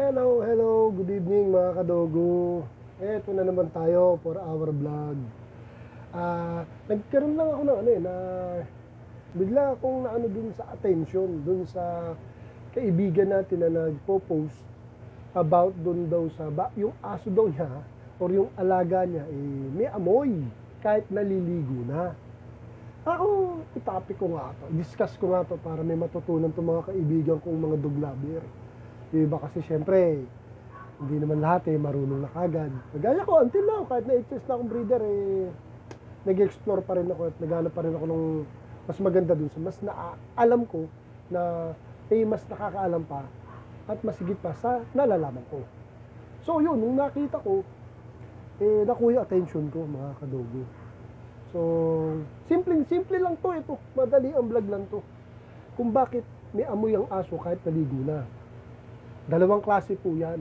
Hello, hello, good evening mga kadogo. Eto na naman tayo for our vlog. Nagkaroon lang ako ng bigla akong naano dun sa attention, dun sa kaibigan natin na nagpo-post about dun daw sa, yung aso daw niya, or yung alaga niya, may amoy, kahit naliligo na. Ako, itopic ko nga to, discuss ko nga to para may matutunan to mga kaibigan kong mga dog lover. Yung iba kasi syempre, hindi naman lahat marunong na kagad. Kagaya ko, until now, kahit na 8 years na akong breeder, nag-explore pa rin ako at naghanap pa rin ako ng mas maganda dun sa mas alam ko na mas nakakaalam pa at masigit pa sa nalalaman ko. So yun, nung nakita ko, nakuha yung attention ko mga kadogo. So, simple lang to, ito. Madali ang vlog lang to. Kung bakit may amoy ang aso kahit naligo na. Dalawang klase po yan.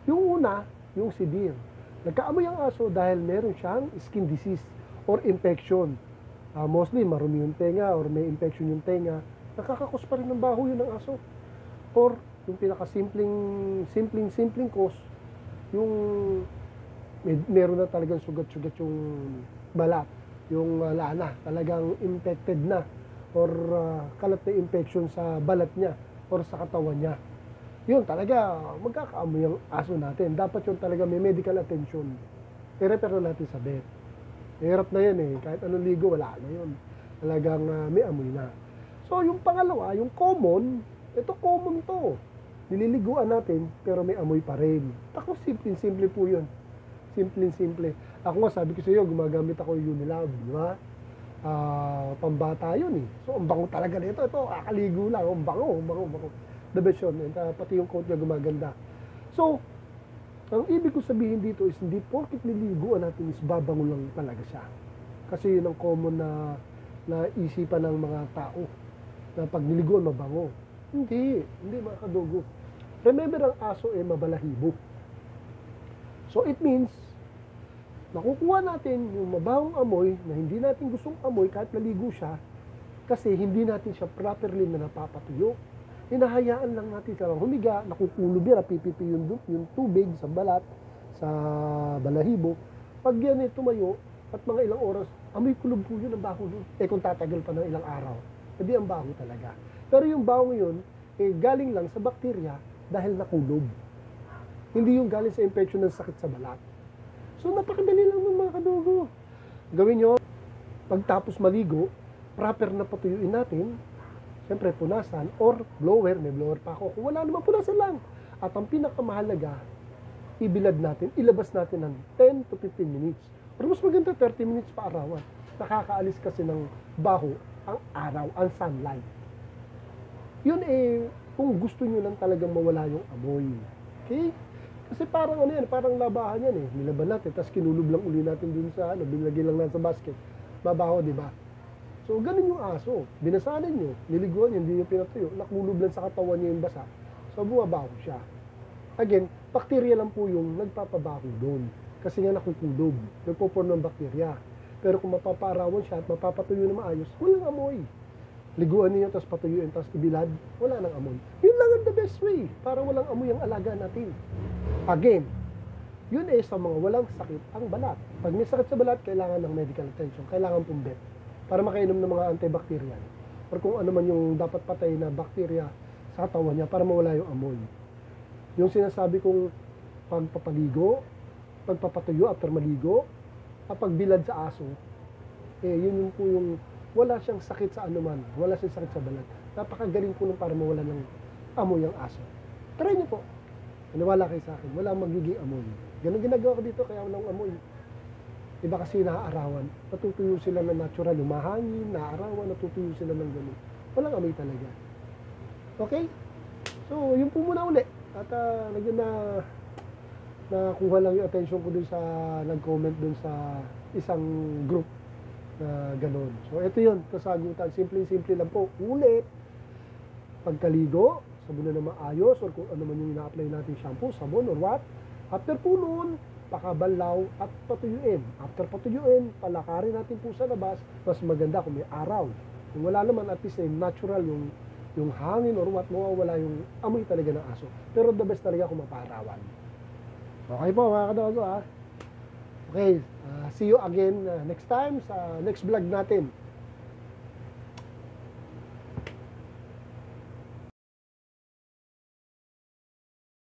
Yung una, yung severe. Nagkaamoy ang aso dahil meron siyang skin disease or infection. Mostly, marumi yung tenga or may infection yung tenga. Nakakakos pa rin ng baho yun ng aso. Or, yung simpleng cause, yung meron na talagang sugat-sugat yung balat, yung lana, talagang infected na or kalat na infection sa balat niya or sa katawan niya. Yun talaga, magkakaamoy ang aso natin. Dapat yun talaga may medical attention. I-refer na natin sa vet. Hirap na yan kahit anong ligo, wala na yun. Talagang may amoy na. So yung pangalawa, yung common, ito common to. Nililiguan natin, pero may amoy pa rin. Ako, simple po yun. Simple. Ako nga, sabi ko sa iyo, gumagamit ako yung Unilab, di ba? Pambata yun So, ang bango talaga nito. Ito, akaligo lang. Ang bango. The best yun. Pati yung coat niya gumaganda. So, ang ibig ko sabihin dito is, hindi porkit niliguan natin is babango lang talaga siya. Kasi yun ang common na isipan ng mga tao. Na pag niliguan, mabango. Hindi mga kadogo. Remember, ang aso mabalahibo. So, it means, nakukuha natin yung mabahong amoy na hindi natin gustong amoy kahit naligo siya kasi hindi natin siya properly na napapatuyo. Hinahayaan lang natin siya humiga, nakukulob yan, napipipi yung tubig sa balat, sa balahibo. Pag yan tumayo at mga ilang oras, amoy kulob po yun ang baho doon. Kung tatagal pa ng ilang araw, hindi ang baho talaga. Pero yung baho yun, galing lang sa bakterya dahil nakulob. Hindi yung galing sa infection ng sakit sa balat. So, napakadali lang ng mga kadugo. Gawin nyo, pagtapos maligo, proper na patuyuin natin, siyempre punasan, or blower, may blower pa ako. Kung wala naman, punasan lang. At ang pinakamahalaga, ibilad natin, ilabas natin ng 10 to 15 minutes. Or mas maganda, 30 minutes pa arawan. Nakakaalis kasi ng baho ang araw, ang sunlight. Yun kung gusto nyo lang talagang mawala yung amoy. Okay? Kasi parang parang labahan yan Nilaban natin, tapos kinulub lang uli natin dun sa binlagay lang natin sa basket. Babaho, di ba? So, ganun yung aso. Binasanan nyo, niliguan nyo, hindi yung pinatuyo. Nakulub lang sa katawan niya yung basa. So, bumabaho siya. Again, bakterya lang po yung nagpapabaho doon. Kasi nga nakukulob. Nagpo-form ng bakterya. Pero kung mapapaarawan siya at mapapatuyo na maayos, walang amoy. Liguan niyo, tapos patuyuin, tapos ibilad, wala nang amoy. Yun lang ang the best way para walang amoy ang alaga natin. Again, yun sa mga walang sakit ang balat. Pag may sakit sa balat, kailangan ng medical attention, kailangan pong vet para makainom ng mga antibacterial or kung ano man yung dapat patay na bakterya sa katawan niya para mawala yung amoy. Yung sinasabi kong pagpapaligo, pagpapatuyo after maligo, at pagbilad sa aso, yun po yung wala siyang sakit sa anuman, wala siyang sakit sa balat. Napakagaling po nung para mawala ng amoy ang aso. Try niyo po. Maniwala kayo sa akin, wala magiging amoy. Ganun ginagawa ko dito, kaya walang amoy. Iba kasi naaarawan, natutuyo sila ng natural, lumahangin, naaarawan, natutuyo sila ng ganun. Walang amoy talaga. Okay? So, yun po muna uli. At nakuha lang yung attention ko dun sa, nag-comment dun sa isang group na ganun. So, ito yun, kasagutan. Simple lang po. Ulit, pagkaligo, sabon na maayos, or kung ano man yung ina-apply natin shampoo, sabon, or what. After po nun, pakabalaw at patuyuin. After patuyuin, palakarin natin po sa labas, mas maganda kung may araw. Kung wala naman, at least natural yung yung hangin or what, mawawala yung amoy talaga ng aso. Pero the best talaga kung maparawan. Okay po mga kadogo ha. Okay, see you again next time sa next vlog natin.